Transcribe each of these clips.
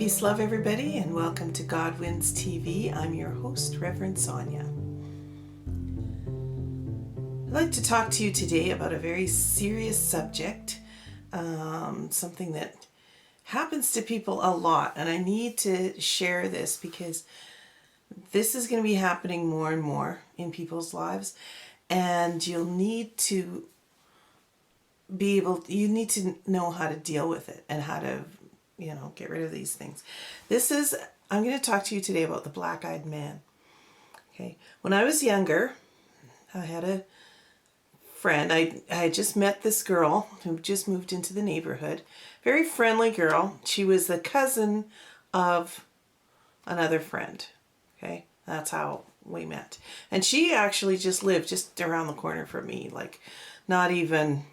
Peace, love, everybody, and welcome to God Wins TV. I'm your host, Reverend Sonja. I'd like to talk to you today about a very serious subject, something that happens to people a lot, and I need to share this because this is going to be happening more and more in people's lives, and you'll need to you need to know how to deal with it and how to get rid of these things. I'm going to talk to you today about the black-eyed man. Okay. When I was younger, I had a friend. I had just met this girl who just moved into the neighborhood. Very friendly girl. She was the cousin of another friend. Okay. That's how we met. And she actually just lived just around the corner from me, like not even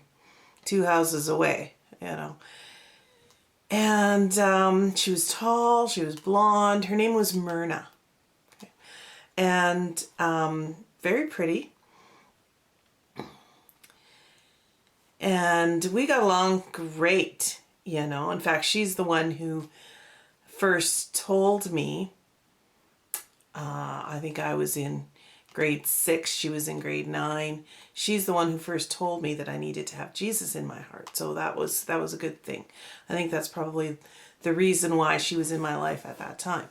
2 houses away, And she was tall, she was blonde. Her name was Myrna. Okay. And very pretty. And we got along great, In fact, she's the one who first told me, I think I was in grade 6, she was in grade 9. She's the one who first told me that I needed to have Jesus in my heart. So that was a good thing. I think that's probably the reason why she was in my life at that time.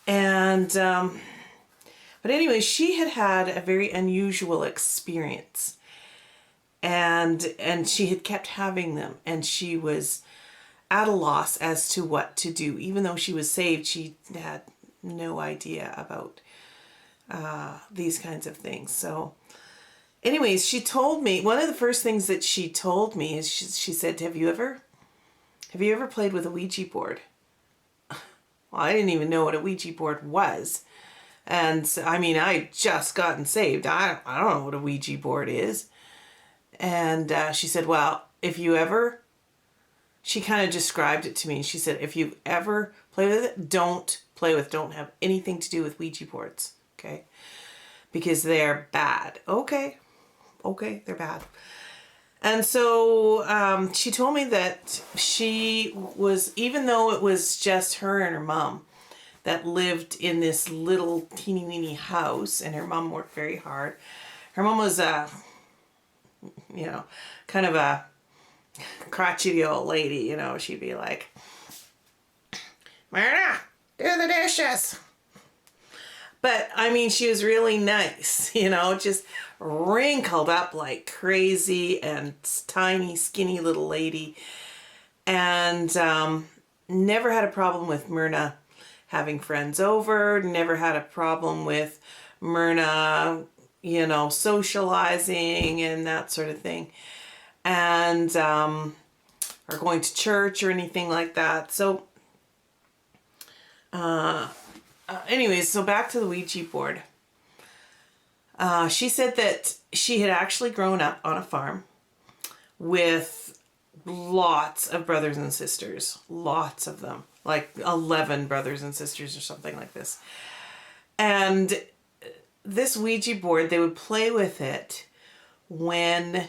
And but anyway, she had a very unusual experience, and she had kept having them, and she was at a loss as to what to do. Even though she was saved, she had no idea about these kinds of things. So anyways, she told me, one of the first things that she told me is she said, have you ever played with a Ouija board? Well, I didn't even know what a Ouija board was. And so, I just gotten saved. I don't know what a Ouija board is. And she said, well, she kind of described it to me. She said, if you ever play with it, don't have anything to do with Ouija boards. Okay, because they're bad. Okay, they're bad. And so she told me that she was, even though it was just her and her mom that lived in this little teeny weeny house, and her mom worked very hard. Her mom was kind of a crotchety old lady. She'd be like, Myrna, do the dishes. But, she was really nice, just wrinkled up like crazy and tiny, skinny little lady. And never had a problem with Myrna having friends over, never had a problem with Myrna, socializing and that sort of thing. And, or going to church or anything like that. So, anyways, so back to the Ouija board. She said that she had actually grown up on a farm with lots of brothers and sisters. Lots of them. Like 11 brothers and sisters or something like this. And this Ouija board, they would play with it when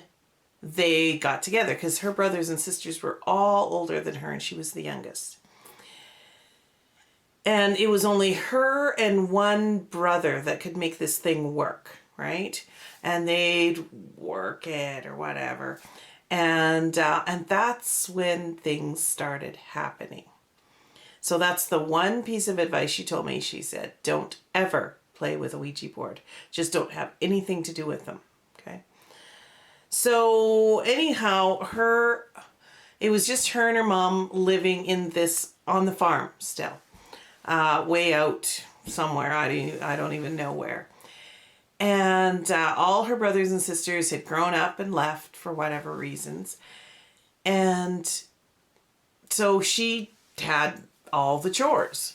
they got together, because her brothers and sisters were all older than her and she was the youngest. And it was only her and one brother that could make this thing work, right? And they'd work it or whatever. And that's when things started happening. So that's the one piece of advice she told me. She said, don't ever play with a Ouija board. Just don't have anything to do with them, okay? So anyhow, it was just her and her mom living on the farm still. Way out somewhere. I don't even know where. And all her brothers and sisters had grown up and left for whatever reasons. And so she had all the chores.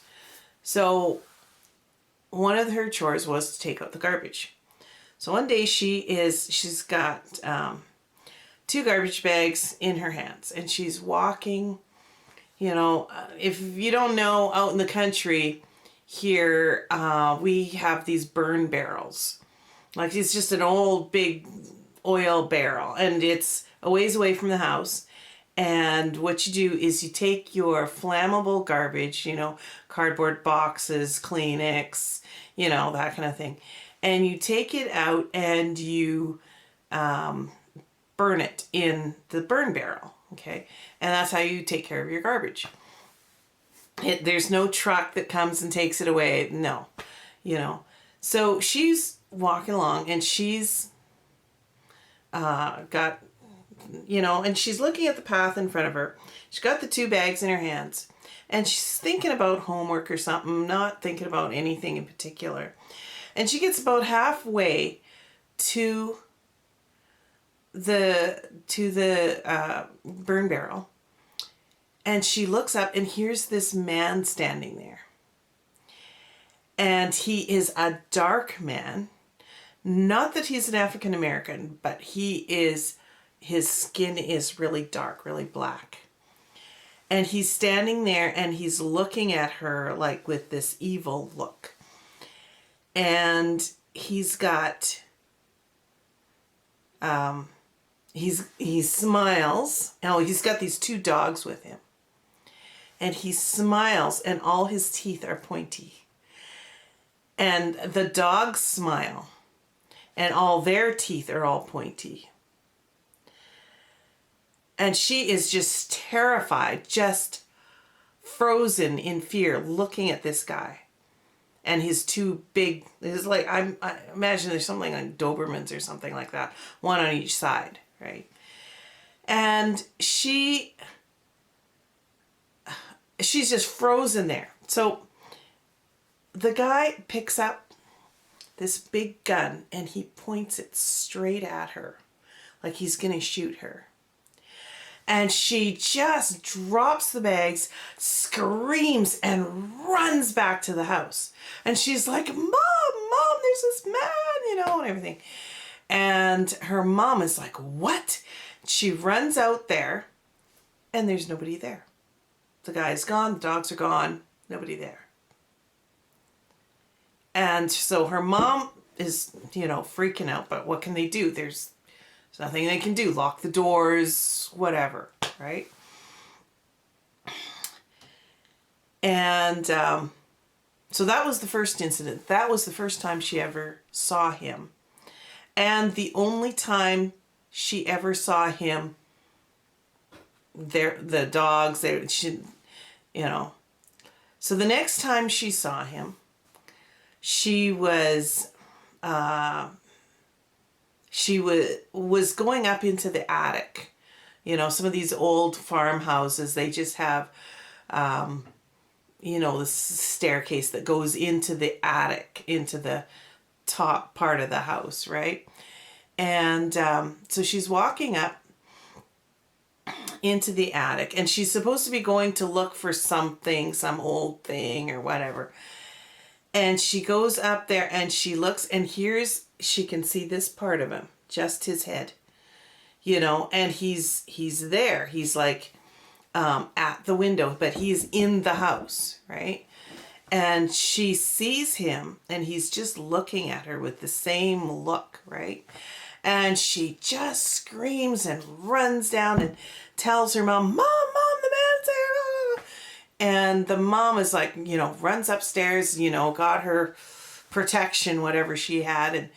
So one of her chores was to take out the garbage. So one day she's got 2 garbage bags in her hands, and she's walking. If you don't know, out in the country here, we have these burn barrels. Like, it's just an old big oil barrel, and it's a ways away from the house. And what you do is you take your flammable garbage, cardboard boxes, Kleenex, that kind of thing. And you take it out and you burn it in the burn barrel. Okay. And that's how you take care of your garbage. There's no truck that comes and takes it away. No, So she's walking along and she's got, and she's looking at the path in front of her. She's got the 2 bags in her hands and she's thinking about homework or something, not thinking about anything in particular. And she gets about halfway to the burn barrel. And she looks up and here's this man standing there. And he is a dark man. Not that he's an African American, but his skin is really dark, really black. And he's standing there and he's looking at her like with this evil look. And he's got, he smiles. Oh, he's got these 2 dogs with him. And he smiles and all his teeth are pointy. And the dogs smile and all their teeth are all pointy. And she is just terrified, just frozen in fear, looking at this guy. And his 2 big, it's like, I imagine there's something like Dobermans or something like that, one on each side, right? And she's just frozen there. So the guy picks up this big gun and he points it straight at her, like he's gonna shoot her. And she just drops the bags, screams, and runs back to the house. And she's like, Mom, there's this man, and everything. And her mom is like, what? She runs out there, and there's nobody there. The guy's gone, the dogs are gone, nobody there. And so her mom is, freaking out, but what can they do? There's nothing they can do. Lock the doors, whatever, right? And so that was the first incident. That was the first time she ever saw him. And the only time she ever saw him, the dogs, So the next time she saw him, she was going up into the attic. Some of these old farmhouses, they just have, the staircase that goes into the attic, into the top part of the house, right? And so she's walking up into the attic and she's supposed to be going to look for something, some old thing or whatever. And she goes up there and she looks and she can see this part of him, just his head, and he's there. He's like at the window, but he's in the house, right? And she sees him and he's just looking at her with the same look, right? And she just screams and runs down and tells her mom, Mom, the man's there. And the mom is like, runs upstairs, got her protection, whatever she had. And,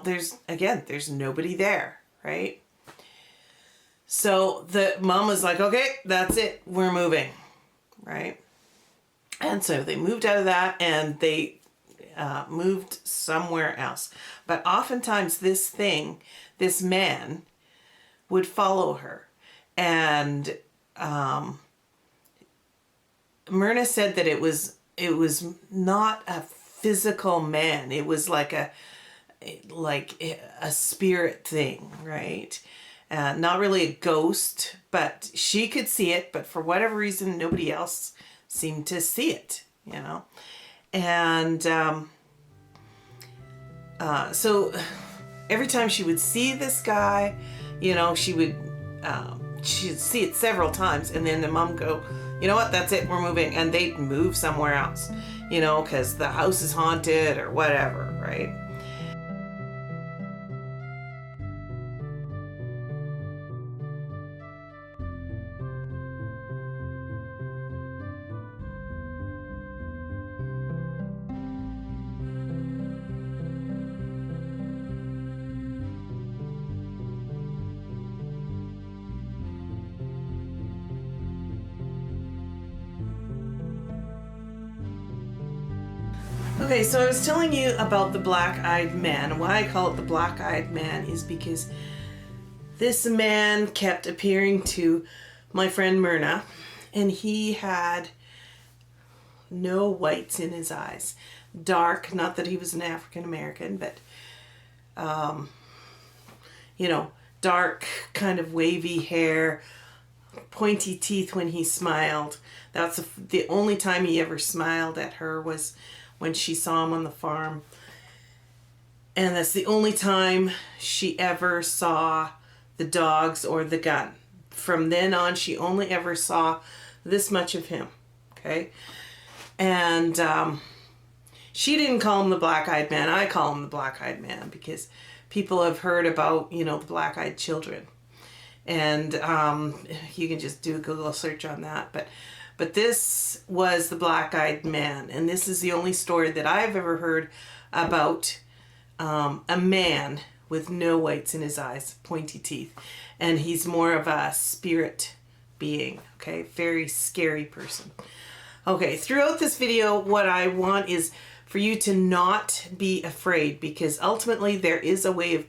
there's nobody there, right? So the mom was like, okay, that's it. We're moving, right? And so they moved out of that and they moved somewhere else. But oftentimes this man would follow her. And Myrna said that it was not a physical man. It was like a spirit thing, right? Not really a ghost, but she could see it, but for whatever reason, nobody else seemed to see it, And so every time she would see this guy, she'd see it several times, and then the mom go, you know what, that's it, we're moving. And they'd move somewhere else, because the house is haunted or whatever, right? Okay, so I was telling you about the black-eyed man. Why I call it the black-eyed man is because this man kept appearing to my friend Myrna, and he had no whites in his eyes. Dark, not that he was an African American, but you know, dark, kind of wavy hair, pointy teeth when he smiled. That's the only time he ever smiled at her was when she saw him on the farm. And that's the only time she ever saw the dogs or the gun. From then on, she only ever saw this much of him. Okay? And she didn't call him the black-eyed man. I call him the black-eyed man because people have heard about, you know, the black-eyed children. And you can just do a Google search on that. But this was the black-eyed man. And this is the only story that I've ever heard about a man with no whites in his eyes, pointy teeth. And he's more of a spirit being, okay? Very scary person. Okay, throughout this video, what I want is for you to not be afraid, because ultimately there is a way of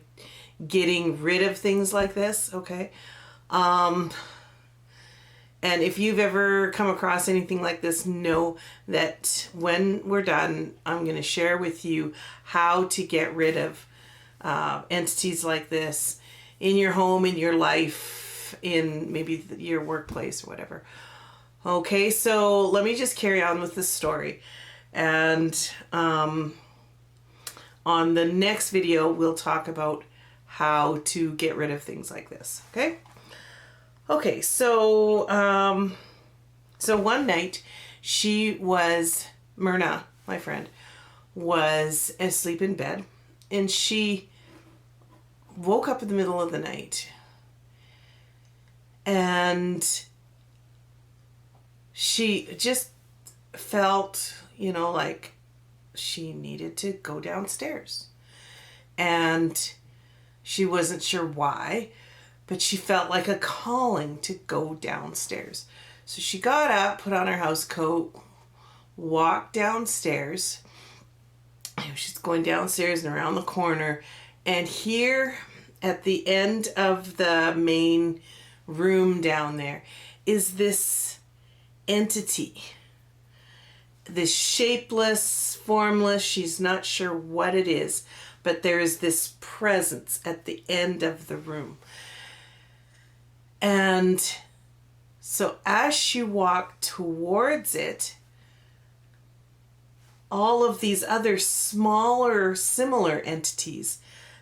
getting rid of things like this, okay? And if you've ever come across anything like this, know that when we're done, I'm going to share with you how to get rid of entities like this in your home, in your life, in maybe your workplace or whatever. Okay, so let me just carry on with this story. And on the next video, we'll talk about how to get rid of things like this, okay? Okay, so so one night, Myrna, my friend, was asleep in bed, and she woke up in the middle of the night, and she just felt, you know, like she needed to go downstairs. And she wasn't sure why, but she felt like a calling to go downstairs. So she got up, put on her house coat, walked downstairs. She's going downstairs and around the corner. And here at the end of the main room down there is this entity. This shapeless, formless, she's not sure what it is, but there is this presence at the end of the room. And so as she walked towards it, all of these other smaller, similar entities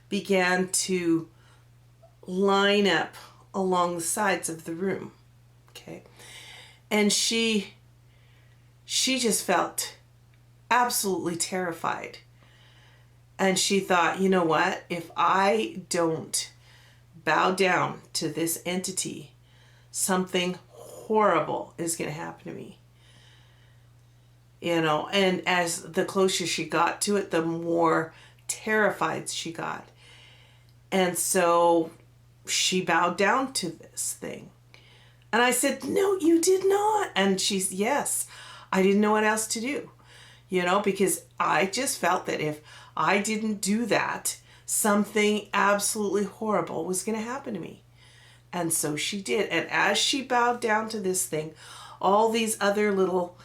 began to line up along the sides of the room. Okay. And she just felt absolutely terrified. And she thought, you know what? If I don't bow down to this entity, something horrible is going to happen to me. You know, and as the closer she got to it, the more terrified she got. And so she bowed down to this thing. And I said, no, you did not. And she's, yes, I didn't know what else to do, you know, because I just felt that if I didn't do that, something absolutely horrible was going to happen to me. And so she did. And as she bowed down to this thing, all these other little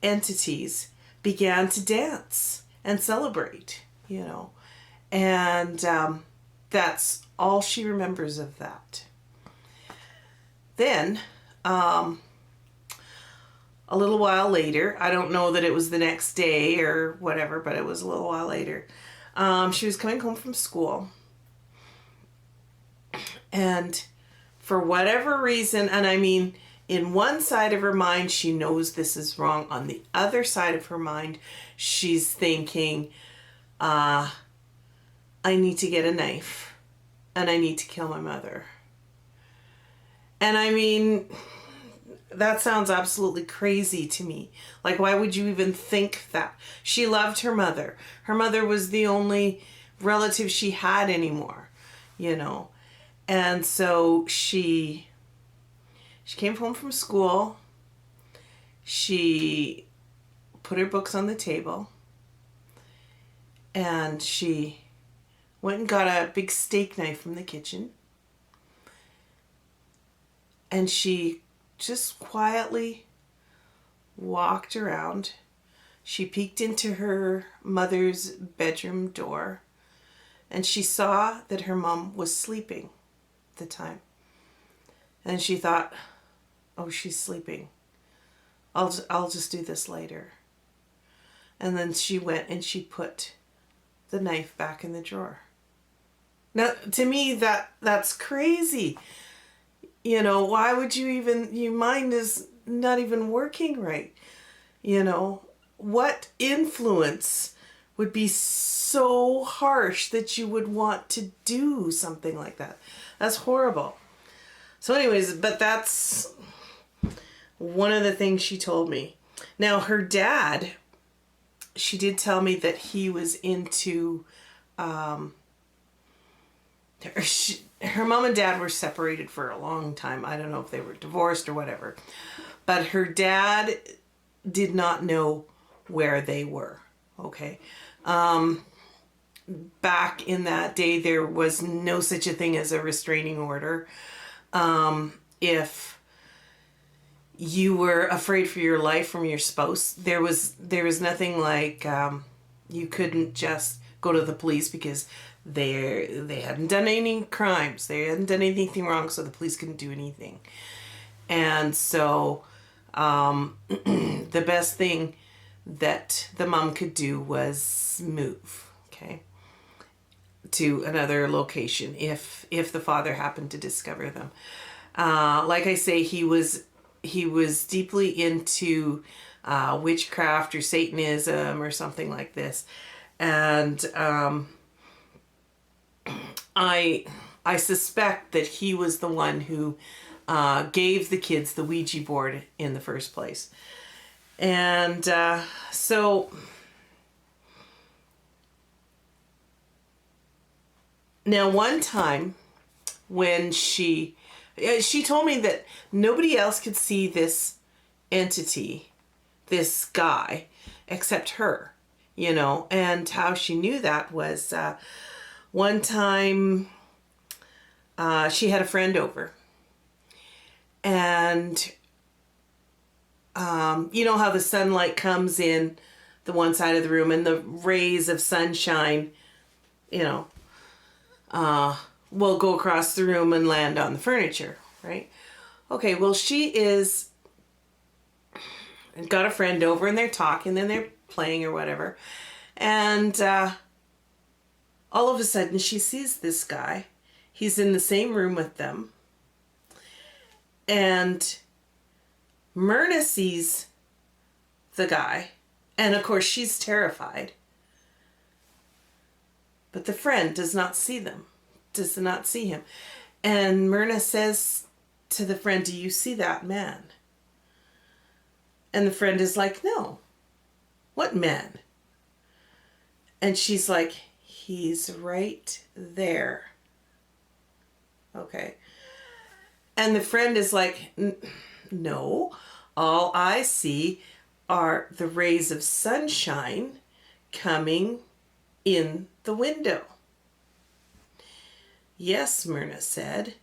entities began to dance and celebrate, you know. And that's all she remembers of that. Then, a little while later, I don't know that it was the next day or whatever, but it was a little while later, she was coming home from school. And for whatever reason, and I mean, in one side of her mind, she knows this is wrong. On the other side of her mind, she's thinking, I need to get a knife and I need to kill my mother. And I mean, that sounds absolutely crazy to me. Like, why would you even think that? She loved her mother. Her mother was the only relative she had anymore, you know. And so she came home from school. She put her books on the table. And she went and got a big steak knife from the kitchen. And she just quietly walked around. She peeked into her mother's bedroom door, and she saw that her mom was sleeping at the time. And she thought, oh, she's sleeping. I'll just do this later. And then she went and she put the knife back in the drawer. Now, to me, that's crazy. You know, why would you even, your mind is not even working right. You know, what influence would be so harsh that you would want to do something like that? That's horrible. So anyways, but that's one of the things she told me. Now, her dad, she did tell me that he was into, her mom and dad were separated for a long time. I don't know if they were divorced or whatever. But her dad did not know where they were. Okay. Back in that day, there was no such a thing as a restraining order. If you were afraid for your life from your spouse, there was nothing like, you couldn't just go to the police because they hadn't done any crimes. They hadn't done anything wrong, so the police couldn't do anything. And so the best thing that the mom could do was move, okay, to another location if the father happened to discover them. Like I say, he was deeply into witchcraft or Satanism or something like this. And I suspect that he was the one who gave the kids the Ouija board in the first place. And so now one time when she told me that nobody else could see this entity, this guy, except her, you know. And how she knew that was one time she had a friend over. And you know how the sunlight comes in the one side of the room and the rays of sunshine, you know, will go across the room and land on the furniture, right? Okay, well, she got a friend over and they're talking and they're playing or whatever. And all of a sudden she sees this guy. He's in the same room with them. And Myrna sees the guy. And of course she's terrified. But the friend does not see them. Does not see him. And Myrna says to the friend, "Do you see that man?" And the friend is like, "No." "What man?" And she's like, "He's right there." Okay. And the friend is like, "No, all I see are the rays of sunshine coming in the window." "Yes," Myrna said,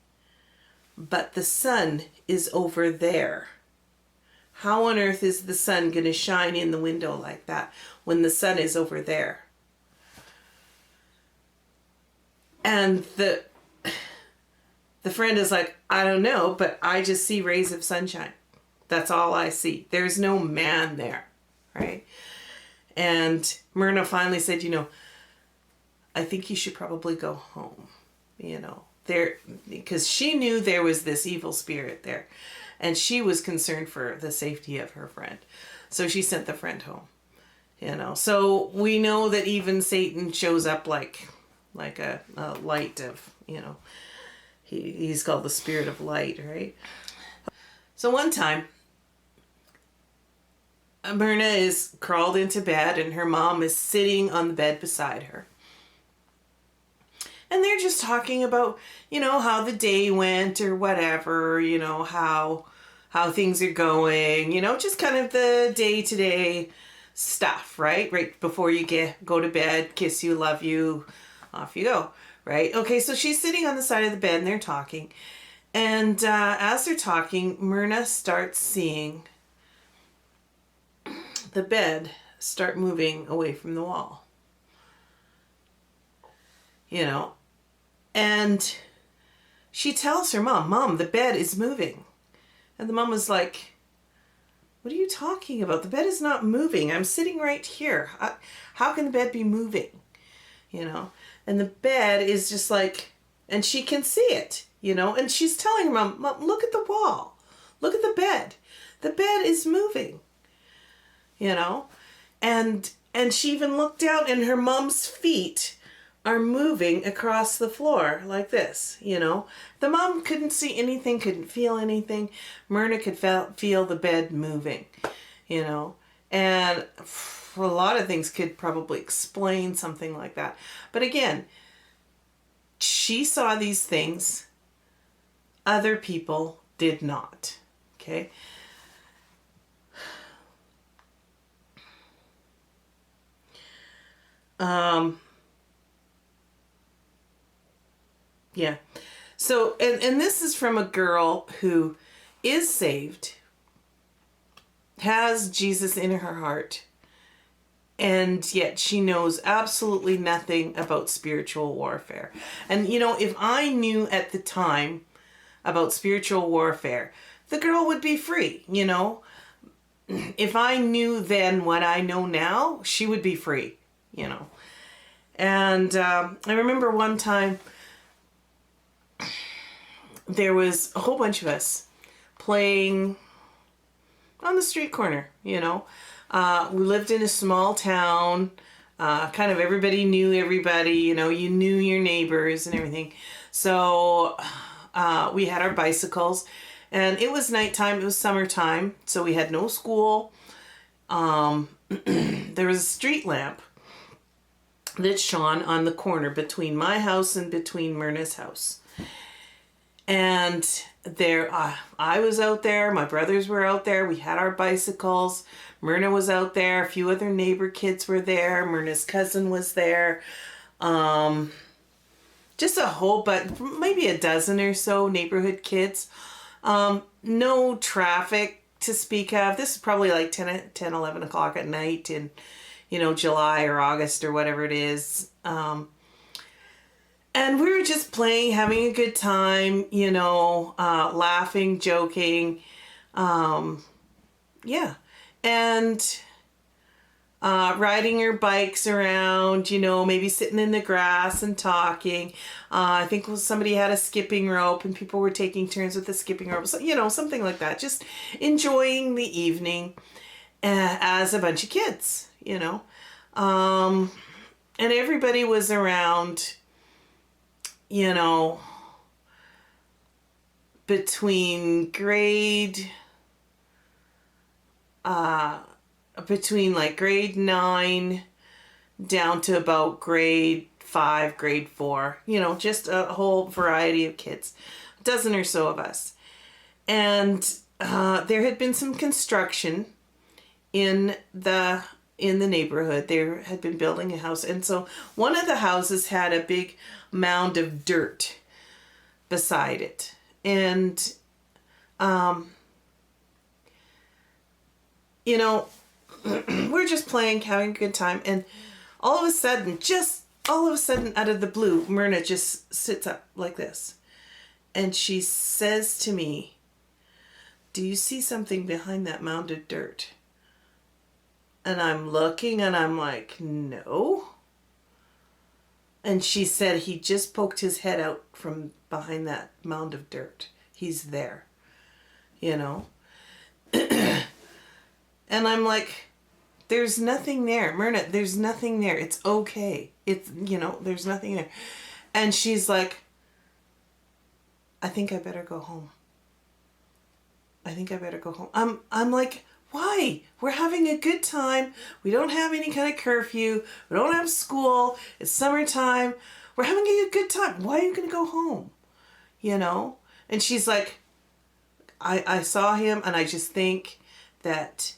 "but the sun is over there. How on earth is the sun going to shine in the window like that when the sun is over there?" And the friend is like, "I don't know, but I just see rays of sunshine. That's all I see. There's no man there," right? And Myrna finally said, "I think you should probably go home, there," because she knew there was this evil spirit there, and she was concerned for the safety of her friend. So she sent the friend home, So we know that even Satan shows up like a light of, he's called the spirit of light, right? So one time, Myrna is crawled into bed and her mom is sitting on the bed beside her. And they're just talking about, how the day went or whatever, how things are going, just kind of the day-to-day stuff, right? Right before you go to bed, kiss you, love you, off you go, right? Okay, so she's sitting on the side of the bed and they're talking. And as they're talking, Myrna starts seeing the bed start moving away from the wall. You know, and she tells her mom, "Mom, the bed is moving." And the mom was like, "What are you talking about? The bed is not moving. I'm sitting right here. How can the bed be moving?" You know, and the bed is just like, and she can see it, you know, and she's telling her mom, "Mom, look at the wall. Look at the bed. The bed is moving." You know, and she even looked down and her mom's feet are moving across the floor like this, you know. The mom couldn't see anything, couldn't feel anything. Myrna could feel the bed moving, you know. And a lot of things could probably explain something like that. But again, she saw these things. Other people did not, okay? Yeah. So, and this is from a girl who is saved, has Jesus in her heart, and yet she knows absolutely nothing about spiritual warfare. And, you know, if I knew at the time about spiritual warfare, the girl would be free, you know. If I knew then what I know now, she would be free, you know. And I remember one time, there was a whole bunch of us playing on the street corner, you know. We lived in a small town. Kind of everybody knew everybody, you know, you knew your neighbors and everything. So we had our bicycles and it was nighttime, it was summertime, so we had no school. There was a street lamp that shone on the corner between my house and between Myrna's house. And there, I was out there, my brothers were out there, we had our bicycles, Myrna was out there, a few other neighbor kids were there, Myrna's cousin was there, just a whole bunch, maybe a dozen or so neighborhood kids. No traffic to speak of. This is probably like 10, 11 o'clock at night in, you know, July or August or whatever it is. And we were just playing, having a good time, you know, laughing, joking. Yeah. And riding your bikes around, you know, maybe sitting in the grass and talking. I think somebody had a skipping rope and people were taking turns with the skipping rope. So, you know, something like that. Just enjoying the evening as a bunch of kids, you know. And everybody was around, you know, between like grade 9 down to about grade 5, grade 4, you know, just a whole variety of kids, a dozen or so of us. And there had been some construction in the neighborhood. They had been building a house, and so one of the houses had a big mound of dirt beside it, and you know, we're just playing, having a good time, and all of a sudden, out of the blue, Myrna just sits up like this, and she says to me, "Do you see something behind that mound of dirt?" And I'm looking and I'm like, "No." And she said, "He just poked his head out from behind that mound of dirt. He's there." You know? And I'm like, "There's nothing there. Myrna, there's nothing there. It's okay. It's, you know, there's nothing there." And she's like, "I think I better go home. I think I better go home." I'm like, "Why? We're having a good time. We don't have any kind of curfew. We don't have school. It's summertime. We're having a good time. Why are you going to go home?" You know? And she's like, I saw him and I just think that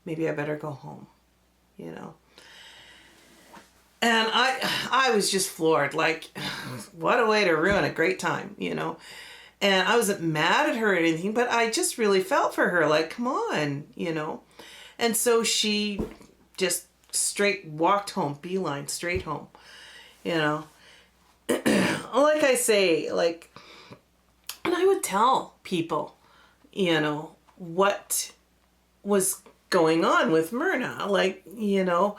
maybe I better go home. you know. And I was just floored, like, what a way to ruin a great time, you know. And I wasn't mad at her or anything, but I just really felt for her, like, come on, you know. And so she just straight walked home, beeline, straight home, you know. Like I say, like, and I would tell people, you know, what was going on with Myrna. Like, you know,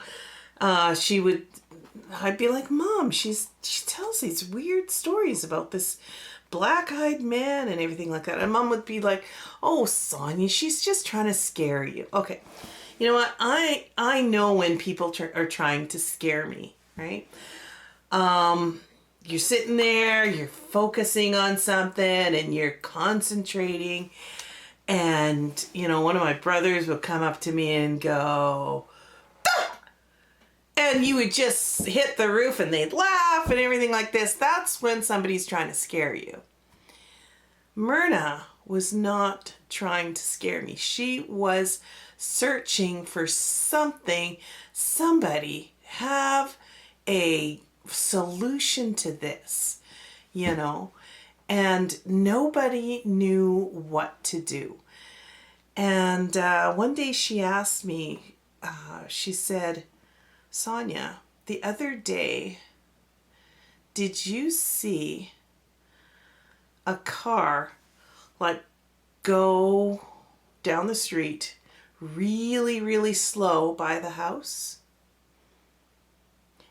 I'd be like, Mom, she tells these weird stories about this black-eyed man and everything like that. And Mom would be like, oh, Sonja, she's just trying to scare you. Okay. You know what? I know when people are trying to scare me, right? You're sitting there, you're focusing on something and you're concentrating. And, you know, one of my brothers would come up to me and go, "Ah!" And you would just hit the roof and they'd laugh and everything like this. That's when somebody's trying to scare you. Myrna was not trying to scare me. She was searching for something, somebody have a solution to this, you know, and nobody knew what to do. And one day she asked me, she said, Sonja, the other day, did you see a car like go down the street really, really slow by the house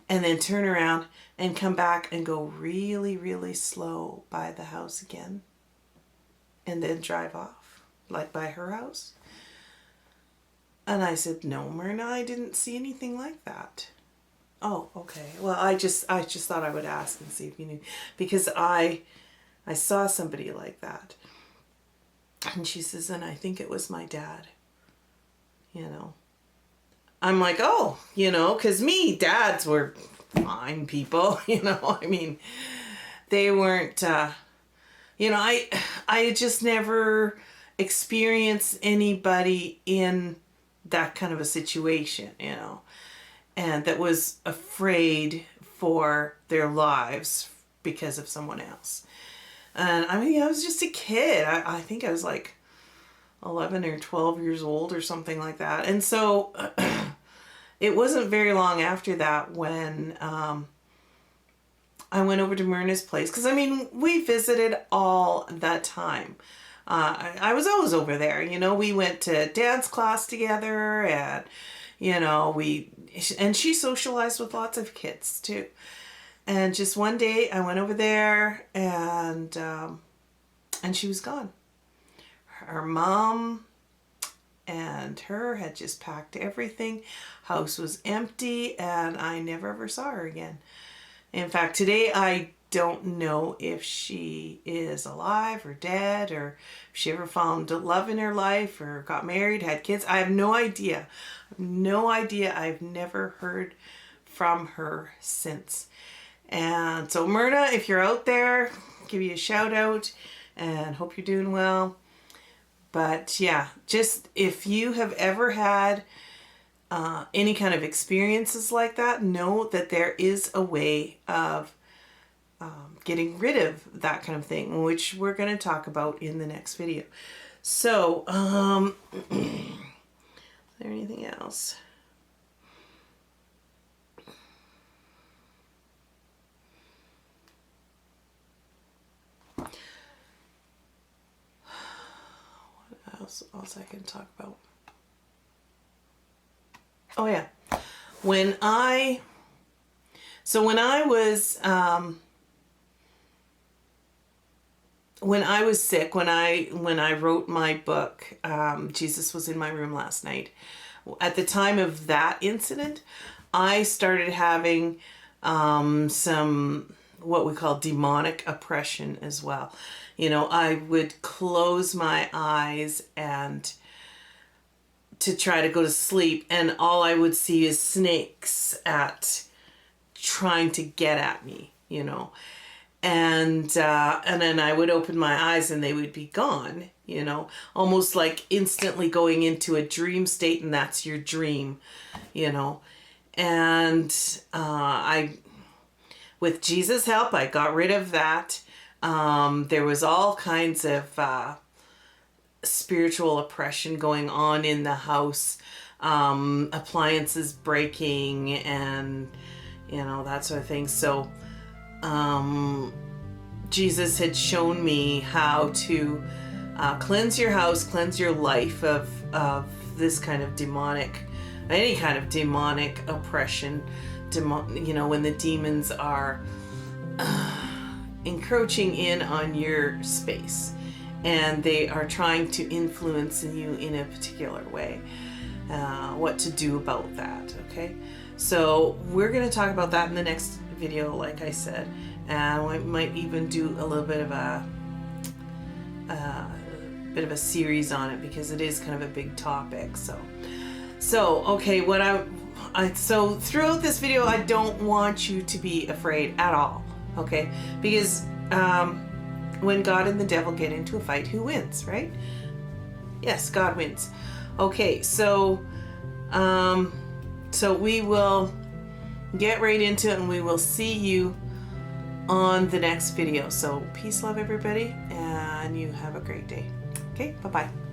and then turn around and come back and go really, really slow by the house again and then drive off like by her house? And I said, no, Myrna, I didn't see anything like that. Oh, okay. Well, I just thought I would ask and see if you knew, because I saw somebody like that. And she says, and I think it was my dad, you know. I'm like, oh, you know, because dads were fine people, you know. I mean, they weren't, you know, I just never experienced anybody in that kind of a situation, you know, and that was afraid for their lives because of someone else. And I mean, I was just a kid. I think I was like 11 or 12 years old or something like that. And so it wasn't very long after that when I went over to Myrna's place. Because, I mean, we visited all that time. I was always over there. You know, we went to dance class together and, you know, and she socialized with lots of kids too. And just one day I went over there and she was gone. Her mom and her had just packed everything. House was empty and I never ever saw her again. In fact, today I don't know if she is alive or dead or if she ever found love in her life or got married, had kids. I have no idea. I have no idea. I've never heard from her since. And so Myrna, if you're out there, give you a shout out and hope you're doing well. But yeah, just if you have ever had any kind of experiences like that, know that there is a way of getting rid of that kind of thing, which we're going to talk about in the next video. So, is there anything else? What else I can talk about? Oh yeah, when I was sick, when I wrote my book, Jesus Was in My Room Last Night, at the time of that incident, I started having some what we call demonic oppression as well. You know, I would close my eyes and to try to go to sleep, and all I would see is snakes trying to get at me, you know. And then I would open my eyes and they would be gone. you know, almost like instantly going into a dream state, and that's your dream, you know. And with Jesus' help, I got rid of that. There was all kinds of spiritual oppression going on in the house, appliances breaking, and you know, that sort of thing. So Jesus had shown me how to cleanse your house, cleanse your life of this kind of demonic, any kind of demonic oppression, you know, when the demons are encroaching in on your space and they are trying to influence you in a particular way. What to do about that, okay? So we're going to talk about that in the next video, like I said, and we might even do a little bit of a series on it, because it is kind of a big topic. So okay, so throughout this video, I don't want you to be afraid at all, okay? Because when God and the devil get into a fight, who wins, right? Yes, God wins. Okay, so we will get right into it, and we will see you on the next video. So peace, love, everybody, and you have a great day. Okay, bye-bye.